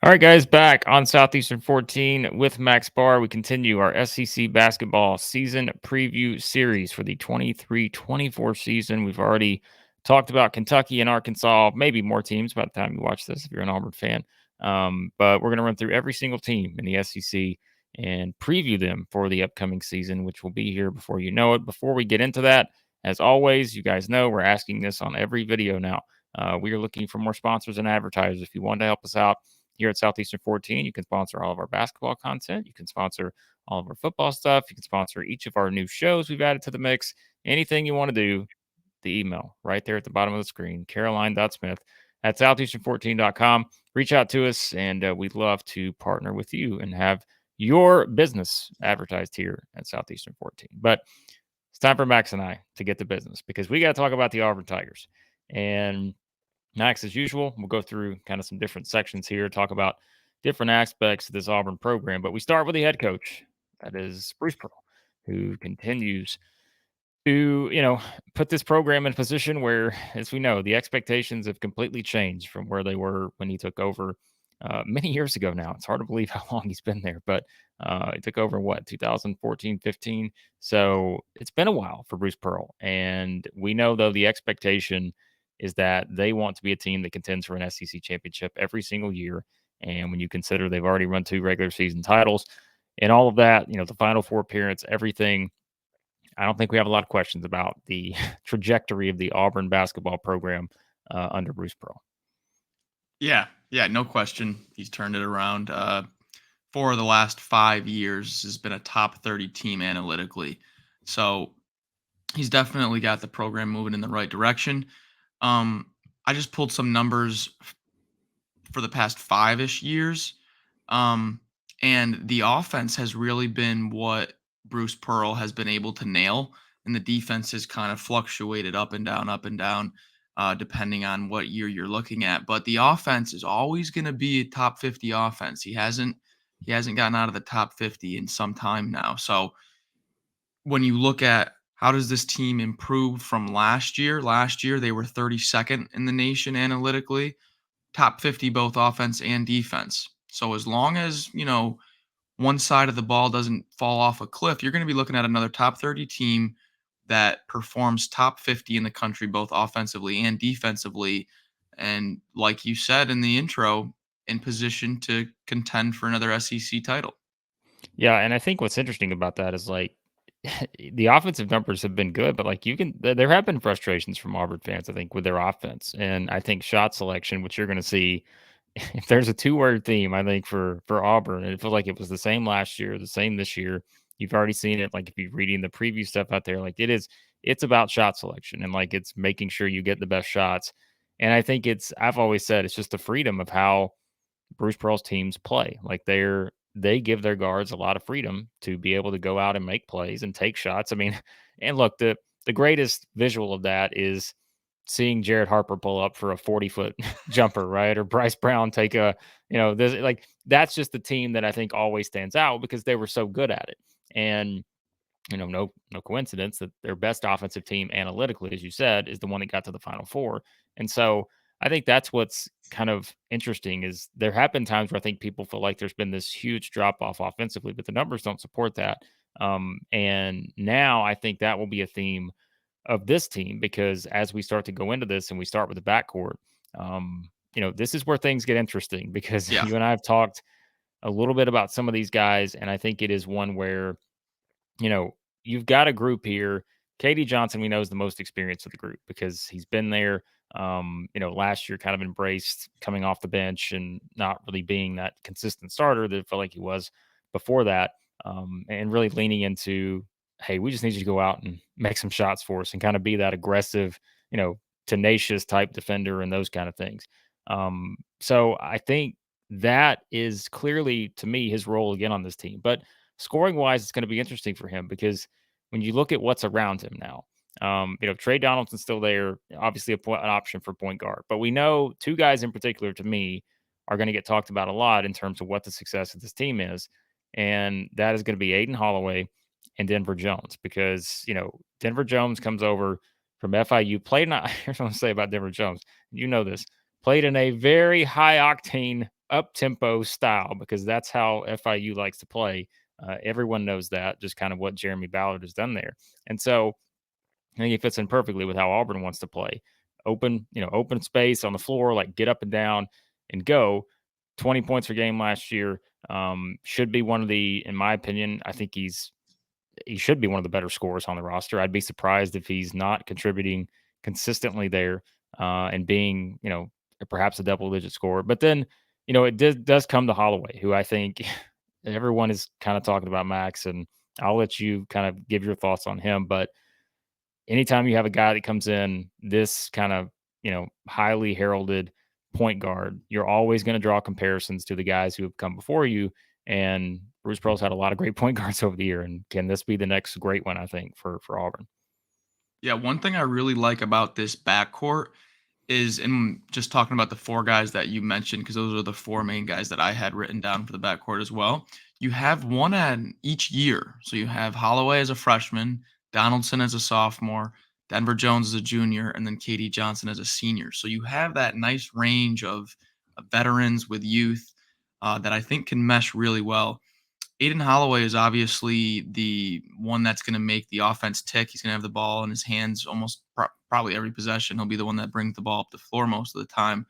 All right, guys, back on Southeastern 14 with Max Barr. We continue our SEC basketball season preview series for the 23-24 season. We've already talked about Kentucky and Arkansas, maybe more teams by the time you watch this if you're an Auburn fan. But we're going to run through every single team in the SEC and preview them for the upcoming season, which will be here before you know it. Before we get into that, as always, you guys know we're asking this on every video now. We are looking for more sponsors and advertisers. If you want to help us out, here at Southeastern 14, you can sponsor all of our basketball content. You can sponsor all of our football stuff. You can sponsor each of our new shows we've added to the mix. Anything you want to do, the email right there at the bottom of the screen, caroline.smith at southeastern14.com. Reach out to us, and we'd love to partner with you and have your business advertised here at Southeastern 14. But it's time for Max and I to get to business because we got to talk about the Auburn Tigers. And Max, as usual, we'll go through kind of some different sections here, talk about different aspects of this Auburn program. But we start with the head coach, that is Bruce Pearl, who continues to, put this program in a position where, as we know, the expectations have completely changed from where they were when he took over many years ago now. It's hard to believe how long he's been there, but he took over, 2014, 15? So it's been a while for Bruce Pearl. And we know, though, the expectation is that they want to be a team that contends for an SEC championship every single year. And when you consider they've already run 2 regular season titles and all of that, the Final Four appearance, everything, I don't think we have a lot of questions about the trajectory of the Auburn basketball program under Bruce Pearl. Yeah, no question. He's turned it around. For the last 5 years, has been a top 30 team analytically. So he's definitely got the program moving in the right direction. I just pulled some numbers for the past 5-ish years. And the offense has really been what Bruce Pearl has been able to nail. And the defense has kind of fluctuated up and down, depending on what year you're looking at. But the offense is always going to be a top 50 offense. He hasn't gotten out of the top 50 in some time now. So when you look at how does this team improve from last year? Last year, they were 32nd in the nation analytically, top 50 both offense and defense. So as long as, one side of the ball doesn't fall off a cliff, you're going to be looking at another top 30 team that performs top 50 in the country, both offensively and defensively. And like you said in the intro, in position to contend for another SEC title. Yeah, and I think what's interesting about that is the offensive numbers have been good, but there have been frustrations from Auburn fans, I think, with their offense. And I think shot selection, which you're going to see, if there's a 2-word theme, I think for Auburn, and it feels like it was the same last year, the same this year. You've already seen it. Like if you're reading the preview stuff out there, it's about shot selection and it's making sure you get the best shots. And I think I've always said it's just the freedom of how Bruce Pearl's teams play. They give their guards a lot of freedom to be able to go out and make plays and take shots. I mean, and look, the greatest visual of that is seeing Jared Harper pull up for a 40-foot jumper, right? Or Bryce Brown take that's just the team that I think always stands out because they were so good at it. And no coincidence that their best offensive team analytically, as you said, is the one that got to the Final Four. And so I think that's what's kind of interesting is there have been times where I think people feel like there's been this huge drop off offensively, but the numbers don't support that. And now I think that will be a theme of this team because as we start to go into this and we start with the backcourt, this is where things get interesting because Yeah. you and I have talked a little bit about some of these guys, and I think it is one where you've got a group here. Katie Johnson, we know, is the most experienced of the group because he's been there. Last year kind of embraced coming off the bench and not really being that consistent starter that it felt like he was before that. And really leaning into, hey, we just need you to go out and make some shots for us and kind of be that aggressive, tenacious type defender and those kind of things. So I think that is clearly, to me, his role again on this team. But scoring wise, it's going to be interesting for him because when you look at what's around him now, Tre Donaldson's still there, obviously an option for point guard. But we know 2 guys in particular, to me, are going to get talked about a lot in terms of what the success of this team is. And that is going to be Aden Holloway and Denver Jones because, Denver Jones comes over from FIU, played not, here's what I'm going to say about Denver Jones. You know this, played in a very high octane up-tempo style because that's how FIU likes to play. Everyone knows that, just kind of what Jeremy Ballard has done there. And so I think it fits in perfectly with how Auburn wants to play. Open space on the floor, like get up and down and go. 20 points per game last year. Should be one of the, in my opinion, I think he should be one of the better scorers on the roster. I'd be surprised if he's not contributing consistently there and being, perhaps a double-digit scorer. But then, it does come to Holloway, who I think everyone is kind of talking about Max, and I'll let you kind of give your thoughts on him. But anytime you have a guy that comes in this kind of, highly heralded point guard, you're always going to draw comparisons to the guys who have come before you. And Bruce Pearl's had a lot of great point guards over the year. And can this be the next great one, I think, for Auburn? Yeah, one thing I really like about this backcourt is, and just talking about the four guys that you mentioned, because those are the four main guys that I had written down for the backcourt as well. You have one at each year. So you have Holloway as a freshman, Donaldson as a sophomore, Denver Jones as a junior, and then KD Johnson as a senior. So you have that nice range of veterans with youth that I think can mesh really well. Aden Holloway is obviously the one that's going to make the offense tick. He's going to have the ball in his hands almost probably every possession. He'll be the one that brings the ball up the floor most of the time.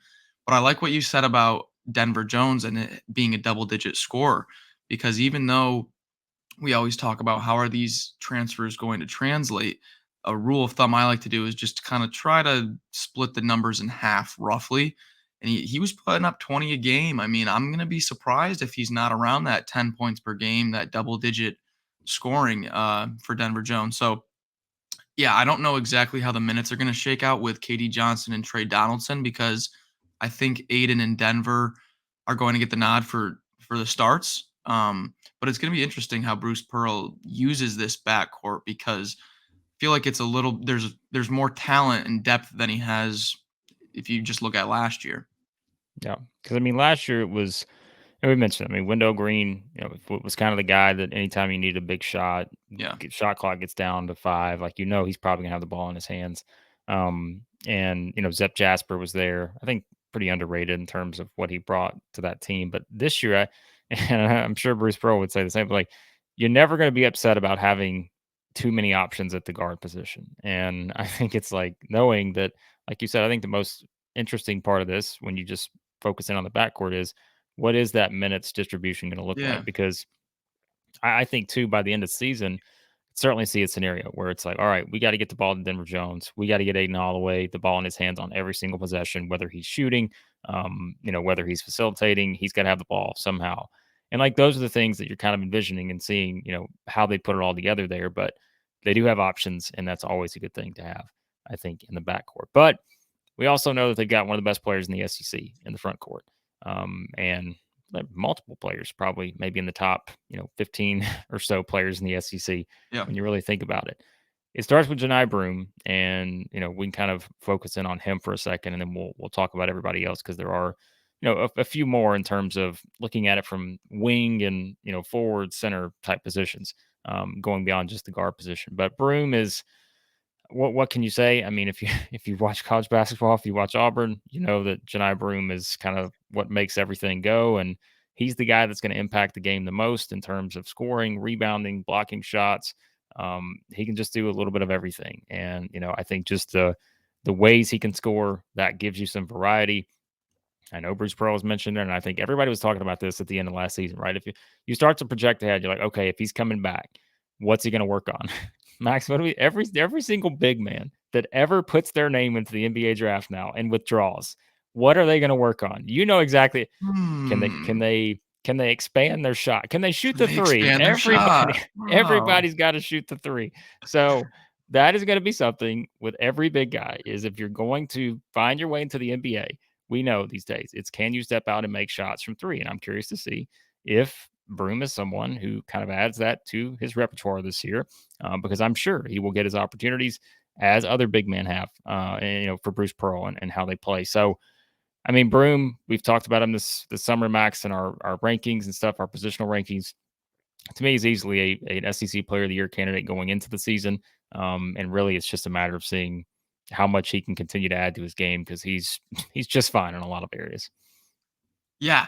But I like what you said about Denver Jones and it being a double-digit scorer, because even though we always talk about how are these transfers going to translate, a rule of thumb I like to do is just kind of try to split the numbers in half roughly. And he was putting up 20 a game. I mean, I'm going to be surprised if he's not around that 10 points per game, that double digit scoring for Denver Jones. So, yeah, I don't know exactly how the minutes are going to shake out with KD Johnson and Tre Donaldson, because I think Aden and Denver are going to get the nod for the starts. But it's going to be interesting how Bruce Pearl uses this backcourt, because I feel like it's a little there's more talent and depth than he has if you just look at last year. Yeah. Because, I mean, last year it was, and we mentioned, I mean, Wendell Green, was kind of the guy that anytime you need a big shot, Yeah. shot clock gets down to 5, like, he's probably going to have the ball in his hands. And, Zep Jasper was there. I think pretty underrated in terms of what he brought to that team. But this year, and I'm sure Bruce Pearl would say the same, but like, you're never going to be upset about having too many options at the guard position. And I think it's like knowing that, like you said, I think the most interesting part of this, when you just focus in on the backcourt, is what is that minutes distribution going to look Yeah. like? Because I think too, by the end of the season, certainly see a scenario where it's like, all right, we got to get the ball to Denver Jones. We got to get Aden Holloway the ball in his hands on every single possession, whether he's shooting, whether he's facilitating, he's got to have the ball somehow. And like those are the things that you're kind of envisioning and seeing, how they put it all together there. But they do have options, and that's always a good thing to have, I think, in the backcourt. But we also know that they've got one of the best players in the SEC in the front court. And multiple players, probably maybe in the top, 15 or so players in the SEC Yeah. when you really think about it. It starts with Johni Broome, and we can kind of focus in on him for a second, and then we'll talk about everybody else, because there are a few more in terms of looking at it from wing and forward center type positions, going beyond just the guard position. But Broome is, what can you say? I mean, if you if you watch college basketball, if you watch Auburn, you know that Johni Broome is kind of what makes everything go, and he's the guy that's going to impact the game the most in terms of scoring, rebounding, blocking shots. He can just do a little bit of everything, and I think just the ways he can score, that gives you some variety. I know Bruce Pearl was mentioned there, and I think everybody was talking about this at the end of last season, right? If you start to project ahead, you're like, okay, if he's coming back, what's he going to work on? Max, what do we every single big man that ever puts their name into the NBA draft now and withdraws, what are they going to work on? You know exactly. Can they can Hmm. they can they expand their shot? Can they shoot Can the they three? expand their Everybody shot? Wow. everybody's got to shoot the three. So that is going to be something with every big guy, is if you're going to find your way into the NBA, we know these days it's, can you step out and make shots from three? And I'm curious to see if Broome is someone who kind of adds that to his repertoire this year, because I'm sure he will get his opportunities as other big men have, for Bruce Pearl and how they play. So, I mean, Broome, we've talked about him this summer, Max, in our rankings and stuff, our positional rankings. To me, he's easily an SEC Player of the Year candidate going into the season. And really, it's just a matter of seeing how much he can continue to add to his game, because he's he's just fine in a lot of areas. Yeah,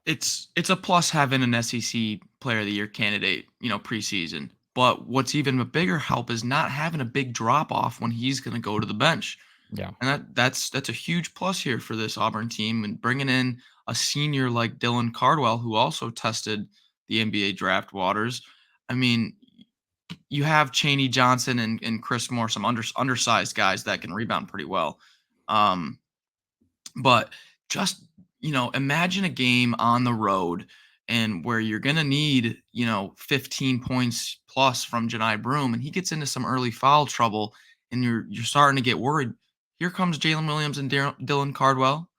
it's a plus having an SEC Player of the Year candidate, preseason. But what's even a bigger help is not having a big drop off when he's going to go to the bench, Yeah. and that's a huge plus here for this Auburn team. And bringing in a senior like Dylan Cardwell, who also tested the NBA draft waters. I mean, you have Chaney Johnson and Chris Moore, some undersized guys that can rebound pretty well. Um, but just, imagine a game on the road and where you're going to need, 15 points plus from Johni Broome, and he gets into some early foul trouble and you're starting to get worried. Here comes Jaylin Williams and Dylan Cardwell.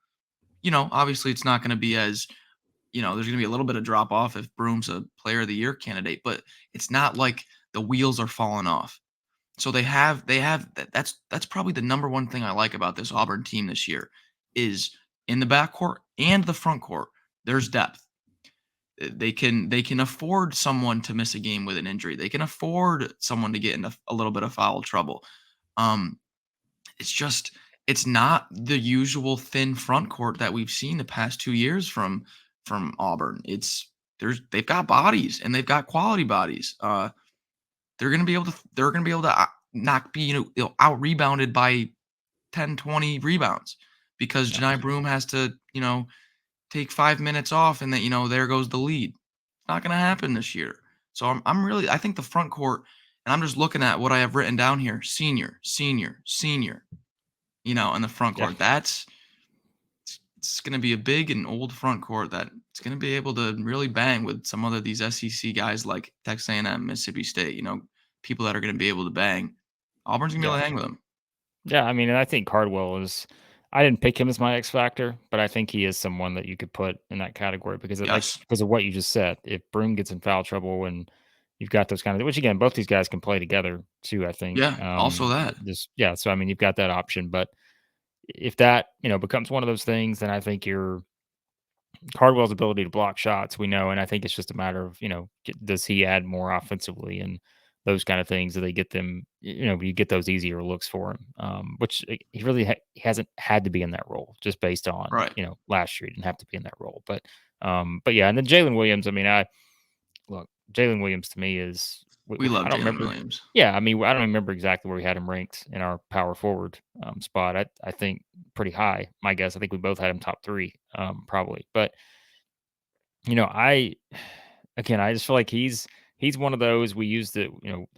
Obviously it's not going to be as, there's going to be a little bit of drop off if Broome's a Player of the Year candidate, but it's not like the wheels are falling off. So that's probably the number one thing I like about this Auburn team this year is in the backcourt and the front court, there's depth. They can afford someone to miss a game with an injury. They can afford someone to get into a little bit of foul trouble. Um, it's just it's not the usual thin front court that we've seen the past 2 years from Auburn. They've got bodies and they've got quality bodies. They're gonna be able to not be out rebounded by 10, 20 rebounds because Yeah. Johni Broome has to take 5 minutes off and there goes the lead. It's not gonna happen this year. So I think the front court, and I'm just looking at what I have written down here: senior, senior, senior. In the front Yeah. court. It's going to be a big and old front court that it's going to be able to really bang with some of these SEC guys like Texas A&M, Mississippi State. People that are going to be able to bang. Auburn's going to be able Yeah. to hang with them. Yeah, I mean, and I think Cardwell is I didn't pick him as my X factor, but I think he is someone that you could put in that category Yes. because of what you just said. If Broome gets in foul trouble and you've got those kind of which again, both these guys can play together too, I think. Yeah. Also that. Just yeah, so I mean, you've got that option, but if that, becomes one of those things, then I think your Cardwell's ability to block shots, we know, and I think it's just a matter of, does he add more offensively and those kind of things? Do they get them, you get those easier looks for him, which he really he hasn't had to be in that role just based on, Right. last year he didn't have to be in that role. But yeah, and then Jaylin Williams, I mean, look, Jaylin Williams to me is We love I don't Jaylin remember. Williams. Yeah, I mean, I don't remember exactly where we had him ranked in our power forward spot. I think pretty high. My guess, I think we both had him top three, probably. But I again, I just feel like he's one of those we used the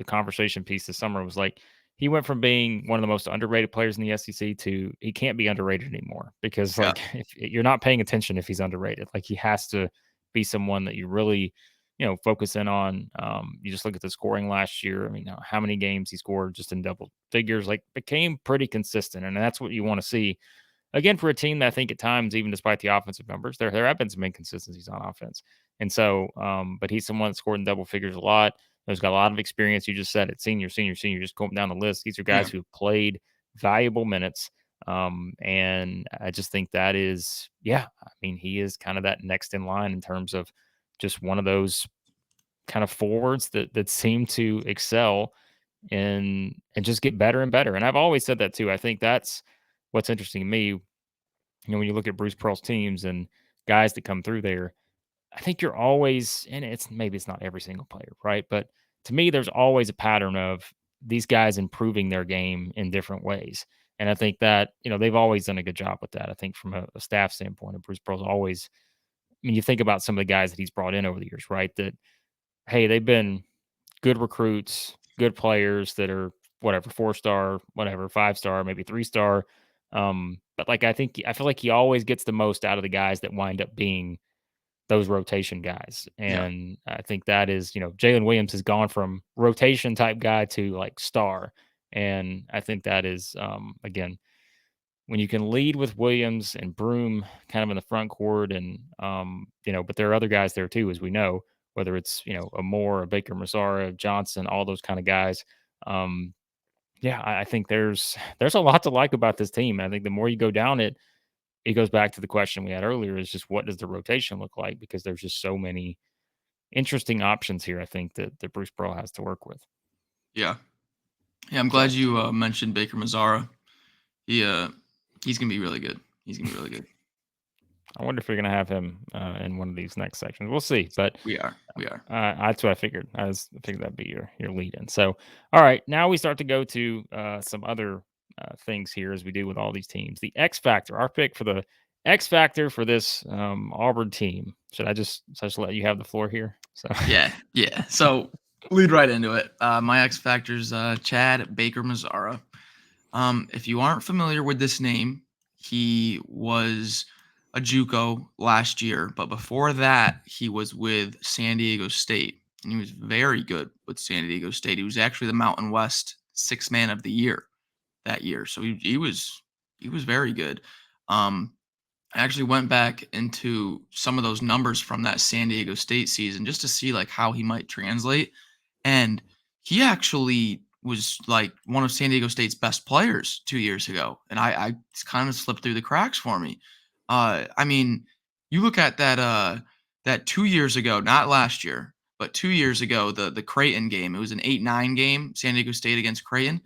conversation piece this summer was like he went from being one of the most underrated players in the SEC to he can't be underrated anymore because Yeah. like if you're not paying attention if he's underrated, like he has to be someone that you really focus in on. You just look at the scoring last year. I mean, how many games he scored just in double figures, like became pretty consistent, and that's what you want to see. Again, for a team that I think at times, even despite the offensive numbers, there have been some inconsistencies on offense. And so, but he's someone that scored in double figures a lot. He's got a lot of experience. You just said it, senior, senior, senior. Just going down the list. These are Yeah. guys who played valuable minutes. And I just think that is, yeah, I mean, he is kind of that next in line in terms of just one of those kind of forwards that seem to excel and just get better and better. And I've always said that too. I think that's what's interesting to me. When you look at Bruce Pearl's teams and guys that come through there, I think you're always, and it's not every single player, right? But to me, there's always a pattern of these guys improving their game in different ways. And I think that, they've always done a good job with that. I think from a staff standpoint, and Bruce Pearl's always, I mean, you think about some of the guys that he's brought in over the years, right? That, hey, they've been good recruits, good players that are whatever, 4-star, whatever, 5-star, maybe 3-star. But like I feel like he always gets the most out of the guys that wind up being those rotation guys. Yeah. And I think that is, Jaylin Williams has gone from rotation type guy to like star. And I think that is again, when you can lead with Williams and Broome kind of in the front court and but there are other guys there too, as we know, whether it's, a Moore, a Baker Massara, Johnson, all those kind of guys. Um, yeah, I think there's a lot to like about this team. I think the more you go down it, it goes back to the question we had earlier: is just what does the rotation look like? Because there's just so many interesting options here. I think that Bruce Pearl has to work with. Yeah. Yeah. I'm glad So you mentioned Baker Mazzara. He he's gonna be really good. He's gonna be really good. I wonder if we're gonna have him in one of these next sections. We'll see, but We are. We are. that's what I figured. I figured that'd be your lead in. So, all right, now we start to go to some other things here, as we do with all these teams. The X Factor, our pick for the X Factor for this Auburn team. Should I just let you have the floor here? So, Yeah. Yeah. So lead right into it. My X Factor's Chad Baker Mazzara. If you aren't familiar with this name, he was a JUCO last year, but before that, he was with San Diego State, and he was very good with San Diego State. He was actually the Mountain West Sixth Man of the Year that year, so he was very good. Um, I actually went back into some of those numbers from that San Diego State season just to see like how he might translate. And he actually was like one of San Diego State's best players 2 years ago. And I kind of slipped through the cracks for me. I mean, you look at that 2 years ago, not last year, but 2 years ago, the Creighton game. It was an 8-9 game, San Diego State against Creighton.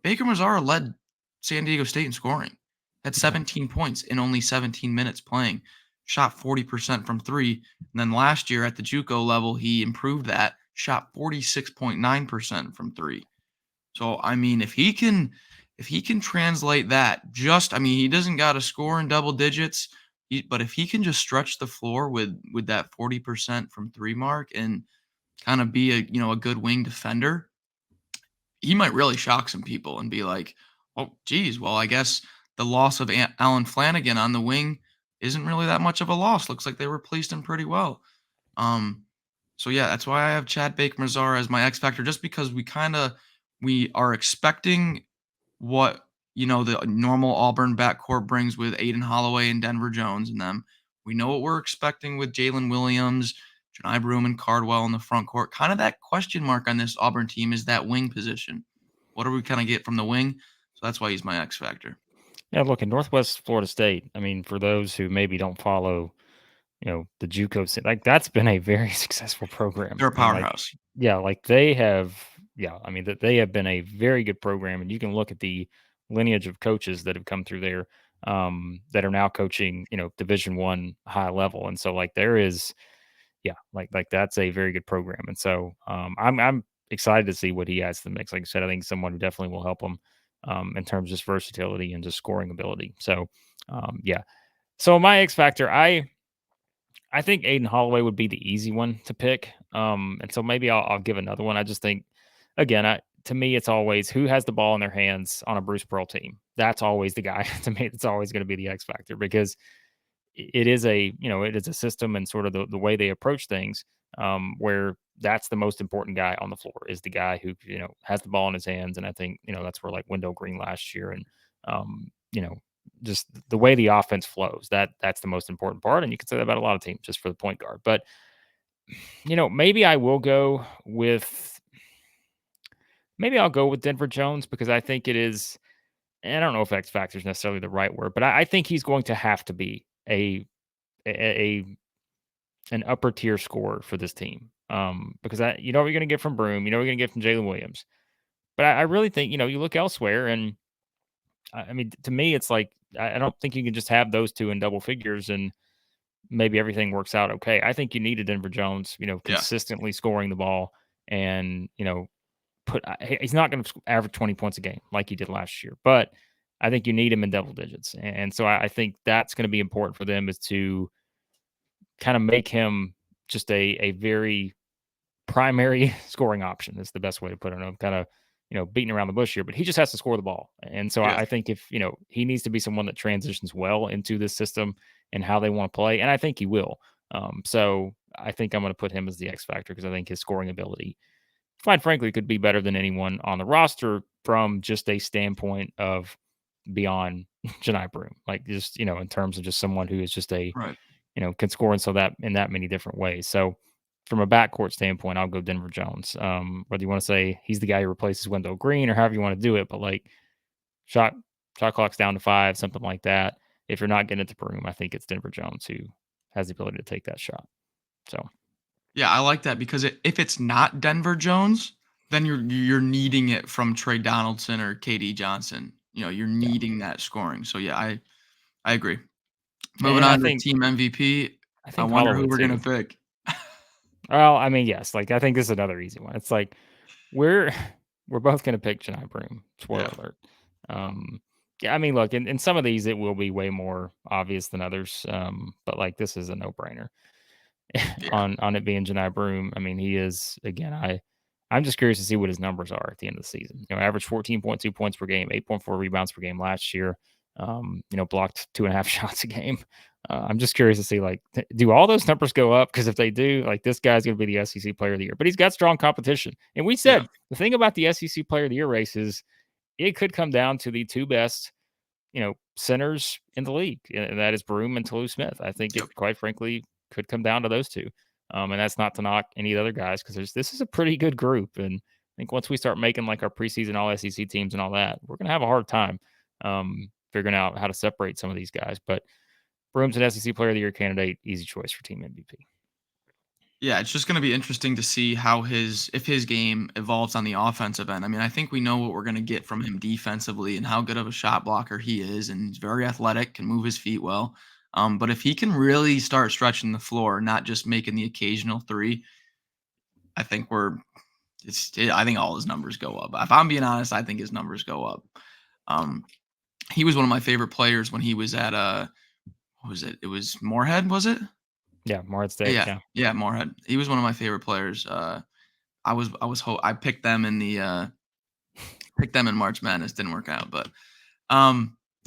Baker Mazzara led San Diego State in scoring, had yeah. 17 points in only 17 minutes playing, shot 40% from three. And then last year at the JUCO level, he improved that, shot 46.9% from three. So I mean, if he can translate that, I mean, he doesn't got to score in double digits, but if he can just stretch the floor with that 40% from three mark and kind of be a good wing defender, he might really shock some people and be like, "Oh, geez, well, I guess the loss of Alan Flanagan on the wing isn't really that much of a loss. Looks like they replaced him pretty well." Um, so yeah, that's why I have Chad Baker Mazzara as my X factor, just because we are expecting what the normal Auburn backcourt brings with Aden Holloway and Denver Jones and them. We know what we're expecting with Jaylin Williams, Johni Broome, and Cardwell in the front court. Kind of that question mark on this Auburn team is that wing position. What do we kind of get from the wing? So that's why he's my X factor. Yeah, look, in Northwest Florida State, I mean, for those who maybe don't follow, the JUCO scene, like that's been a very successful program. They're a And like, powerhouse. yeah, like they have, yeah, I mean, that they have been a very good program. And you can look at the lineage of coaches that have come through there that are now coaching, Division 1 high level. And so like there is, yeah, like that's a very good program. And so I'm excited to see what he adds to the mix. Like I said, I think someone who definitely will help him in terms of just versatility and just scoring ability. So yeah. So my X factor, I think Aden Holloway would be the easy one to pick. And so maybe I'll give another one. I just think, again, to me, it's always who has the ball in their hands on a Bruce Pearl team. That's always the guy to me. It's always going to be the X factor because it is a system and sort of the way they approach things where that's the most important guy on the floor is the guy who has the ball in his hands. And I think that's where like Wendell Green last year and um, you know just the way the offense flows, that's the most important part. And you can say that about a lot of teams just for the point guard. But maybe I will go with maybe I'll go with Denver Jones because I think it is. And I don't know if X factor is necessarily the right word, but I think he's going to have to be a an upper tier scorer for this team. Because you know what you're going to get from Broome, you know what you're going to get from Jaylin Williams. But I really think you look elsewhere, and I mean, to me, it's like I don't think you can just have those two in double figures and maybe everything works out okay. I think you need a Denver Jones, Yeah. consistently scoring the ball, and he's not going to average 20 points a game like he did last year, but I think you need him in double digits, and so I think that's going to be important for them is to kind of make him just a very primary scoring option is the best way to put it. I'm kind of, beating around the bush here, but he just has to score the ball. And so Yeah. I think if, he needs to be someone that transitions well into this system and how they want to play. And I think he will. So I think I'm going to put him as the X factor because I think his scoring ability, quite frankly, could be better than anyone on the roster from just a standpoint of beyond Johni Broome, like just, in terms of just someone who is just Right. can score in that many different ways. So from a backcourt standpoint, I'll go Denver Jones. Whether you want to say he's the guy who replaces Wendell Green or however you want to do it, but like shot clock's down to 5, something like that. If you're not getting it to Broome, I think it's Denver Jones who has the ability to take that shot. So Yeah, I like that because if it's not Denver Jones, then you're needing it from Tre Donaldson or KD Johnson. You're yeah. needing that scoring. So yeah, I agree. Moving And I on to think team MVP. I I think wonder who Holloway we're too. gonna pick. Well, I mean, yes, like I think this is another easy one. It's like we're we're both gonna pick Johni Broome. Spoiler Yeah, alert. Yeah, I mean, look, in some of these it will be way more obvious than others. But like this is a no brainer yeah, on it being Johni Broome. I mean, he is again. I'm just curious to see what his numbers are at the end of the season. Average 14.2 points per game, 8.4 rebounds per game last year. Blocked 2.5 shots a game. I'm just curious to see, like, do all those numbers go up? Because if they do, like, this guy's going to be the SEC Player of the Year. But he's got strong competition. And we yeah, said the thing about the SEC Player of the Year race is it could come down to the two best, centers in the league, and that is Broome and Toulouse-Smith. I think yep. it, quite frankly, could come down to those two. And that's not to knock any of the other guys because this is a pretty good group. And I think once we start making like our preseason all SEC teams and all that, we're going to have a hard time figuring out how to separate some of these guys. But Broome's an SEC Player of the Year candidate, easy choice for team MVP. Yeah, it's just going to be interesting to see how if his game evolves on the offensive end. I mean, I think we know what we're going to get from him defensively and how good of a shot blocker he is, and he's very athletic, can move his feet well. But if he can really start stretching the floor, not just making the occasional three, I think I think all his numbers go up. If I'm being honest, I think his numbers go up. Um, he was one of my favorite players when he was at what was it? It was Moorhead, was it? Yeah, Morehead State. Yeah, Yeah. yeah, Moorhead. He was one of my favorite players. I picked them in March Madness. Didn't work out, but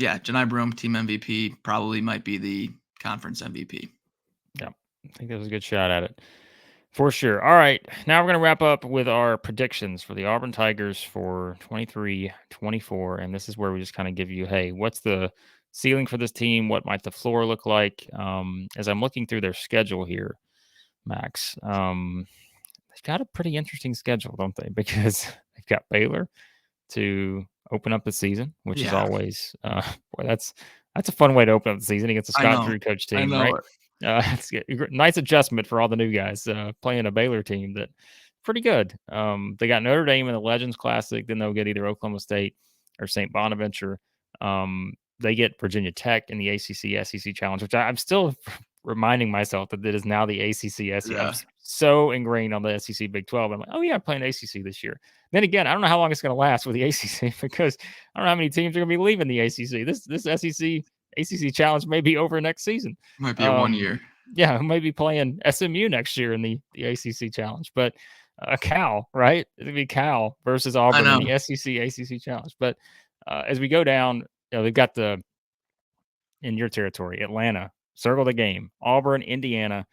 yeah, Johni Broome, team MVP, probably might be the conference MVP. Yeah. I think that was a good shot at it. For sure. All right. Now we're going to wrap up with our predictions for the Auburn Tigers for 23-24. And this is where we just kind of give you, hey, what's the ceiling for this team? What might the floor look like? As I'm looking through their schedule here, Max, they've got a pretty interesting schedule, don't they? Because they've got Baylor to open up the season, which is Yeah, always, boy, that's a fun way to open up the season against a I Scott know, Drew coach I team, know right? it. It's a nice adjustment for all the new guys playing a Baylor team that pretty good. They got Notre Dame in the Legends Classic. Then they'll get either Oklahoma State or St. Bonaventure. They get Virginia Tech in the ACC SEC Challenge, which I'm still reminding myself that it is now the ACC SEC. I'm Yeah, so ingrained on the SEC Big 12. I'm like, oh yeah, I'm playing ACC this year. Then again, I don't know how long it's going to last with the ACC because I don't know how many teams are going to be leaving the ACC. This SEC ACC Challenge may be over next season. might be a 1 year. Yeah, who may be playing SMU next year in the ACC Challenge, but Cal, right? It'd be Cal versus I Auburn in know. the SEC ACC Challenge. But as we go down, they've got in your territory, Atlanta, circle the game, Auburn, Indiana.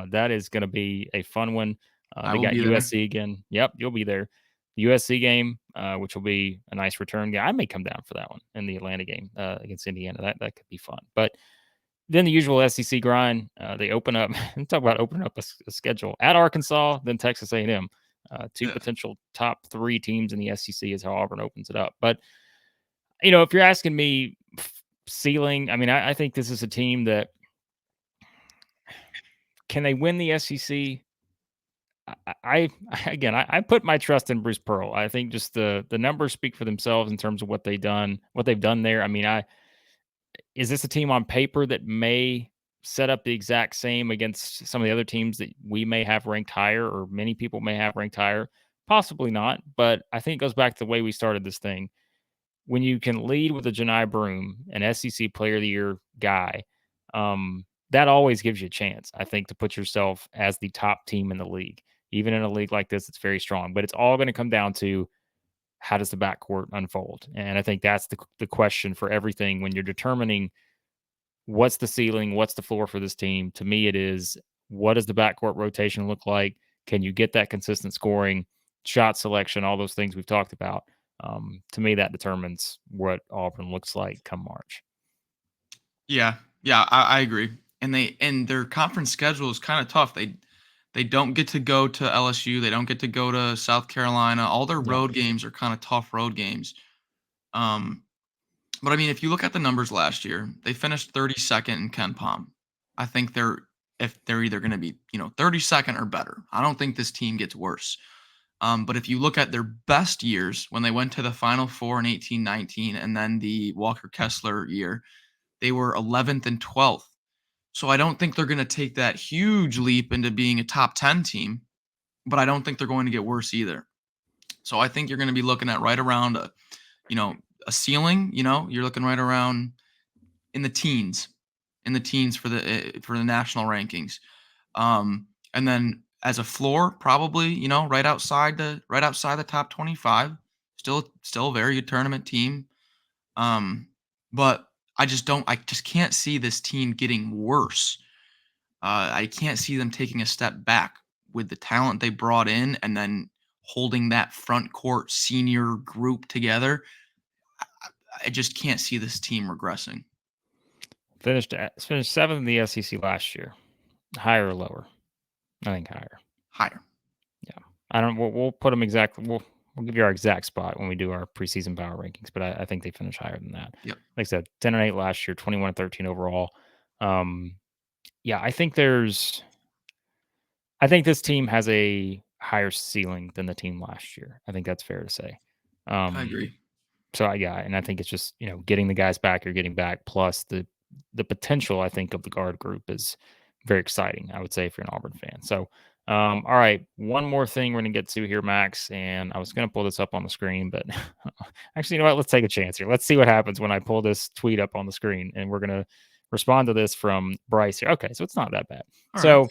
That is going to be a fun one. I They will got be there. USC again. Yep, you'll be there. The USC game, which will be a nice return game. I may come down for that one in the Atlanta game against Indiana. That could be fun. But then the usual SEC grind. They open up. Talk about opening up a schedule at Arkansas, then Texas A&M. Two Yeah, potential top three teams in the SEC is how Auburn opens it up. But if you're asking me ceiling, I mean, I think this is a team that can they win the SEC? I put my trust in Bruce Pearl. I think just the numbers speak for themselves in terms of what they've done there. I mean, is this a team on paper that may set up the exact same against some of the other teams that we may have ranked higher or many people may have ranked higher? Possibly not, but I think it goes back to the way we started this thing. When you can lead with a Johni Broome, an SEC Player of the Year guy, that always gives you a chance, I think, to put yourself as the top team in the league. Even in a league like this, it's very strong. But it's all going to come down to how does the backcourt unfold? And I think that's the question for everything when you're determining what's the ceiling, what's the floor for this team. To me, it is what does the backcourt rotation look like? Can you get that consistent scoring, shot selection, all those things we've talked about? To me, that determines what Auburn looks like come March. yeah, yeah. I agree. And their conference schedule is kind of tough. They don't get to go to LSU. They don't get to go to South Carolina. All their Yeah, road games are kind of tough road games. Um, but I mean, if you look at the numbers last year, they finished 32nd in Ken Palm. I think if they're either going to be 32nd or better. I don't think this team gets worse. But if you look at their best years when they went to the Final Four in 18-19 and then the Walker Kessler year, they were 11th and 12th So I don't think they're going to take that huge leap into being a top 10 team, but I don't think they're going to get worse either. So I think you're going to be looking at right around you know, a ceiling, you're looking right around in the teens, for the national rankings. And then as a floor, probably, right outside the top 25. Still a very good tournament team. But I just can't see this team getting worse. I can't see them taking a step back with the talent they brought in and then holding that front court senior group together. I just can't see this team regressing. Finished 7th in the SEC last year. Higher or lower? I think higher. Higher. Yeah. I don't. We'll put them exactly. We'll give you our exact spot when we do our preseason power rankings, but I think they finish higher than that. Yep. Like I said, 10-8 last year, 21-13 overall. Yeah, I think this team has a higher ceiling than the team last year. I think that's fair to say. I agree. So and I think it's just getting the guys back you're getting back, plus the potential I think of the guard group is very exciting. I would say if you're an Auburn fan. So, all right, one more thing we're gonna get to here, Max, and I was gonna pull this up on the screen, but actually, you know what? Let's take a chance here. Let's see what happens when I pull this tweet up on the screen, and we're gonna respond to this from Bryce here. Okay, so it's not that bad. All So. right.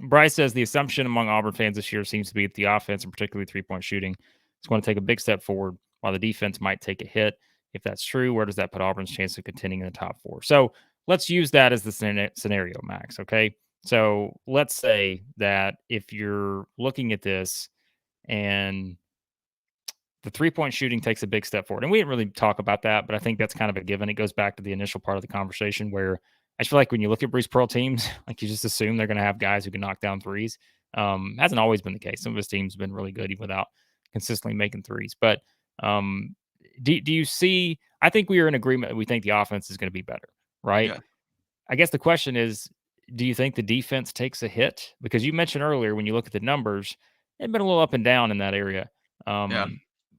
Bryce says the assumption among Auburn fans this year seems to be that the offense, and particularly three-point shooting, is going to take a big step forward, while the defense might take a hit. If that's true, where does that put Auburn's chance of contending in the top four? So let's use that as the scenario, Max. Okay. So let's say that if you're looking at this and the three-point shooting takes a big step forward, and we didn't really talk about that, but I think that's kind of a given. It goes back to the initial part of the conversation where I feel like when you look at Bruce Pearl teams, like you just assume they're going to have guys who can knock down threes. Hasn't always been the case. Some of his teams have been really good even without consistently making threes. But do you see? I think we are in agreement. We think the offense is going to be better, right? Yeah. I guess the question is, do you think the defense takes a hit? Because you mentioned earlier when you look at the numbers, they've been a little up and down in that area. Yeah.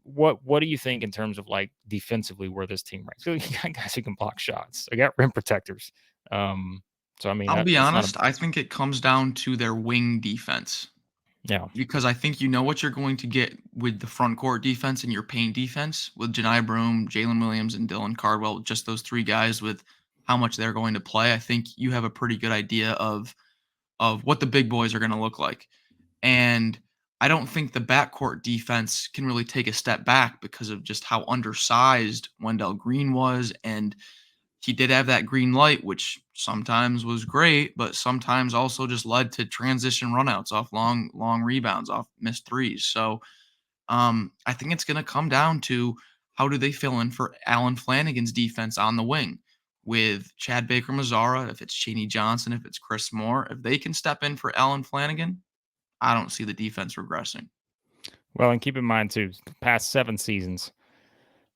What do you think in terms of like defensively where this team ranks? So you got guys who can block shots. They got rim protectors. So I mean, I'll be that's not a honest. I think it comes down to their wing defense yeah. because I think you know what you're going to get with the front court defense and your paint defense with Johni Broome, Jaylin Williams, and Dylan Cardwell. Just those three guys with how much they're going to play. I think you have a pretty good idea of what the big boys are going to look like. And I don't think the backcourt defense can really take a step back because of just how undersized Wendell Green was. And he did have that green light, which sometimes was great, but sometimes also just led to transition runouts off long rebounds, off missed threes. So I think it's going to come down to how do they fill in for Alan Flanagan's defense on the wing with Chad Baker Mazzara, if it's Cheney Johnson, if it's Chris Moore. If they can step in for Alan Flanagan, I don't see the defense regressing. Well, and keep in mind too, the past 7 seasons,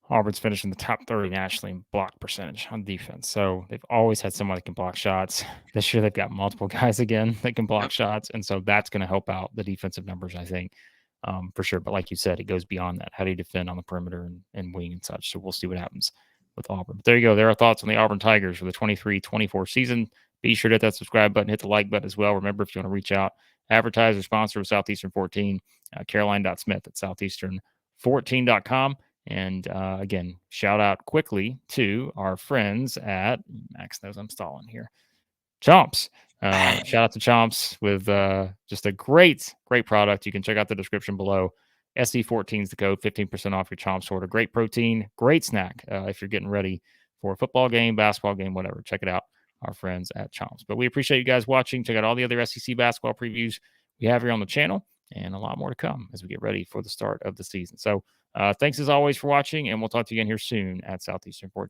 Auburn's finished in the top 30 nationally in block percentage on defense. So they've always had someone that can block shots. This year they've got multiple guys again that can block Yep. shots. And so that's going to help out the defensive numbers, I think, for sure. But like you said, it goes beyond that. How do you defend on the perimeter and wing and such? So we'll see what happens with Auburn. But there you go. There are thoughts on the Auburn Tigers for the 23-24 season. Be sure to hit that subscribe button, hit the like button as well. Remember, if you want to reach out, advertise or sponsor of Southeastern 14, caroline.smith at southeastern14.com. And again, shout out quickly to our friends at Max knows I'm stalling here. CHOMPS. Shout out to CHOMPS with just a great product. You can check out the description below. SC14 is the code, 15% off your CHOMPS order. Great protein, great snack if you're getting ready for a football game, basketball game, whatever. Check it out, our friends at CHOMPS. But we appreciate you guys watching. Check out all the other SEC basketball previews we have here on the channel, and a lot more to come as we get ready for the start of the season. So thanks as always for watching, and we'll talk to you again here soon at Southeastern 14.